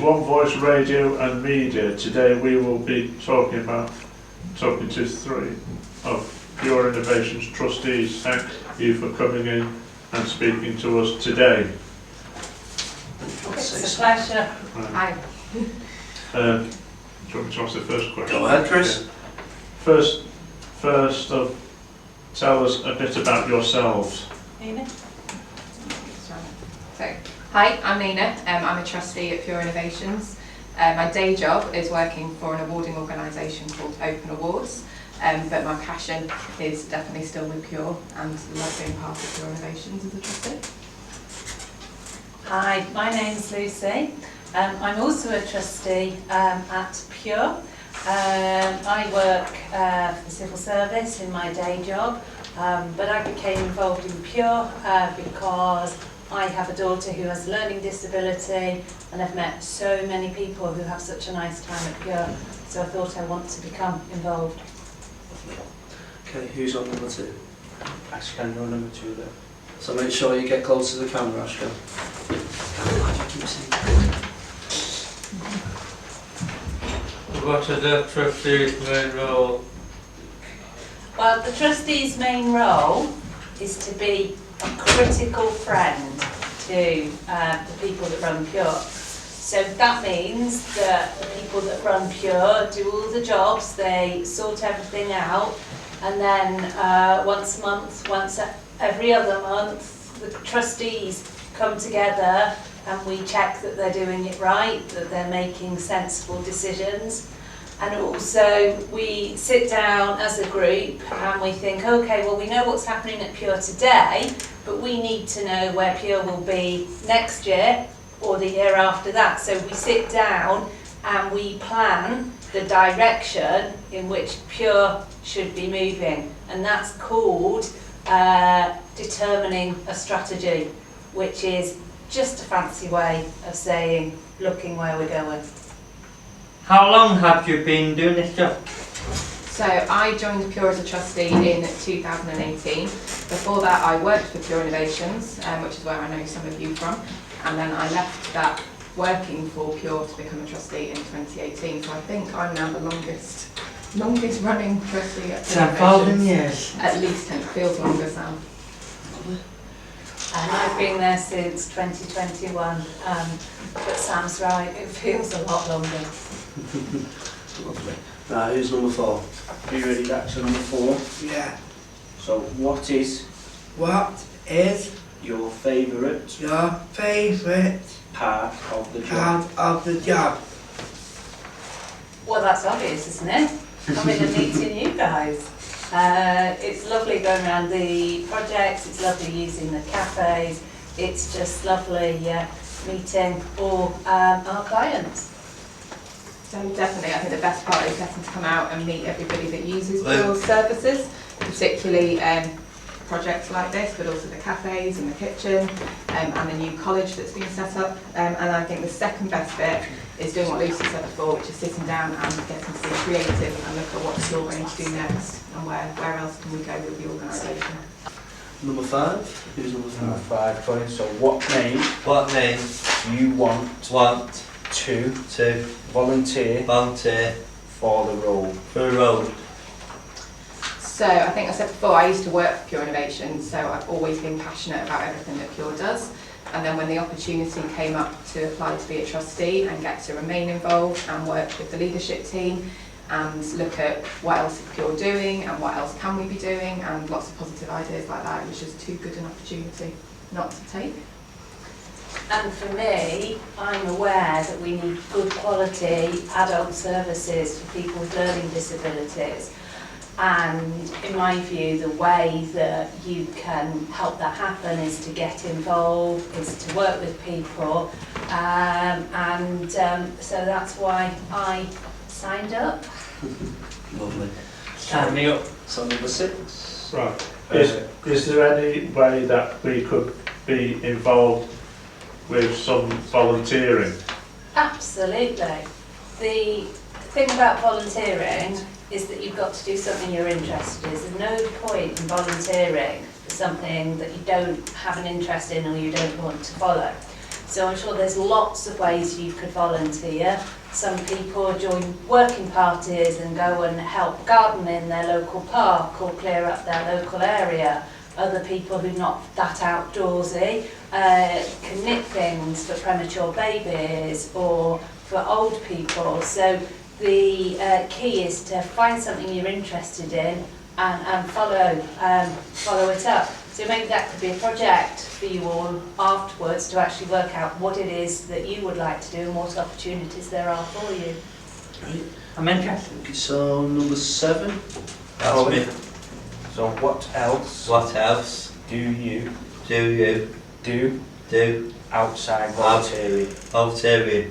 One Voice Radio and Media. Today we will be talking to three of Pure Innovations trustees. Thank you for coming in and speaking to us today. It's a pleasure. Right. Hi. Do you want me to ask the first question? Go ahead, Chris. Yeah. First, tell us a bit about yourselves. Nina? So, hi, I'm Nina. I'm a trustee at Pure Innovations. My day job is working for an awarding organisation called Open Awards, but my passion is definitely still with Pure and love being part of Pure Innovations as a trustee. Hi, my name's Lucy. I'm also a trustee at Pure. I work for the civil service in my day job, but I became involved in Pure because I have a daughter who has a learning disability, and I've met so many people who have such a nice time at Pure, so I thought I want to become involved. Okay, who's on number two? Ashkan, you're number 2 there. So make sure you get close to the camera, Ashkan. Why do you keep saying What is the trustee's main role? Well, the trustee's main role is to be a critical friend to the people that run Pure. So that means that the people that run Pure do all the jobs, they sort everything out, and then once a month, every other month, the trustees come together and we check that they're doing it right, that they're making sensible decisions. And also we sit down as a group and we think, okay, well, we know what's happening at Pure today, but we need to know where Pure will be next year or the year after that. So we sit down and we plan the direction in which Pure should be moving. And that's called determining a strategy, which is just a fancy way of saying, looking where we're going. How long have you been doing this job? So I joined Pure as a trustee in 2018. Before that I worked for Pure Innovations, which is where I know some of you from, and then I left that working for Pure to become a trustee in 2018. So I think I'm now the longest running trustee at Pure 10,000 Innovations. years. At least 10, feels longer, Sam. And I've been there since 2021, but Sam's right, it feels a lot longer. Lovely. Right, who's number 4? Are you ready, back to number 4? Yeah. So, what is What is your favourite your favourite part of the job? part of the job? Well, that's obvious, isn't it? Coming and meeting you guys. It's lovely going around the projects, it's lovely using the cafes, it's just lovely meeting all our clients. So definitely, I think the best part is getting to come out and meet everybody that uses Pure's services, particularly projects like this, but also the cafes and the kitchen and the new college that's been set up. And I think the second best bit is doing what Lucy said before, which is sitting down and getting to be creative and look at what you're going to do next and where else can we go with the organisation. Number 5? Who's number 5? Number 5, Colin. So, what name What name do you want to volunteer for the role? for the role? So I think I said before, I used to work for Pure Innovations, so I've always been passionate about everything that Pure does. And then when the opportunity came up to apply to be a trustee and get to remain involved and work with the leadership team and look at what else is Pure doing and what else can we be doing and lots of positive ideas like that, it was just too good an opportunity not to take. And for me, I'm aware that we need good quality adult services for people with learning disabilities. And in my view, the way that you can help that happen is to get involved, is to work with people. So that's why I signed up. Lovely. Sign me up. So number 6? Right. Is there any way that we could be involved with some volunteering? Absolutely. The thing about volunteering is that you've got to do something you're interested in. There's no point in volunteering for something that you don't have an interest in or you don't want to follow. So I'm sure there's lots of ways you could volunteer. Some people join working parties and go and help garden in their local park or clear up their local area. Other people who are not that outdoorsy can knit things for premature babies or for old people. So the key is to find something you're interested in and follow it up. So maybe that could be a project for you all afterwards to actually work out what it is that you would like to do and what opportunities there are for you. I'm interested. So number 7. That's me. So what else? What else do you do you do outside volunteering? volunteering?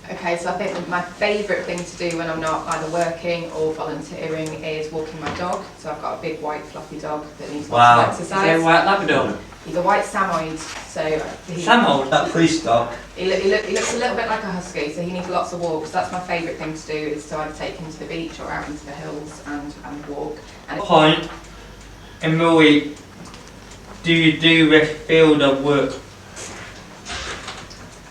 Okay, so I think that my favourite thing to do when I'm not either working or volunteering is walking my dog. So I've got a big white fluffy dog that needs Wow. lots of Is it a exercise. white Labrador? He's a white Samoyed, so Samoyed? That police dog? he looks a little bit like a husky, so he needs lots of walks. That's my favourite thing to do, is to either take him to the beach or out into the hills and walk. And Point in the week, do you do rest field of work?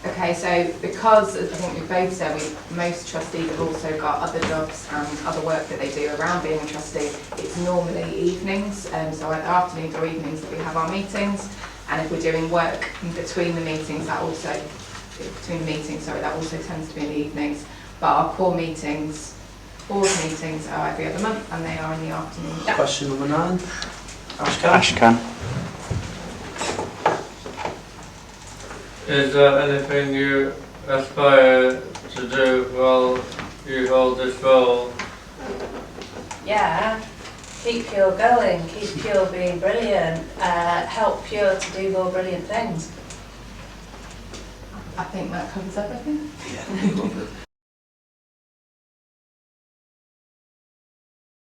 Okay, so because I think we both said most trustees have also got other jobs and other work that they do around being a trustee, it's normally evenings, so either afternoons or evenings that we have our meetings, and if we're doing work in between the meetings, that also tends to be in the evenings. But our core meetings, board meetings, are every other month, and they are in the afternoon. Yeah. Question number 9. Ashkan. Ashkan. Is there anything you aspire to do while you hold this role? Yeah, keep Pure going, keep Pure being brilliant, help Pure to do more brilliant things. I think that covers everything. Yeah.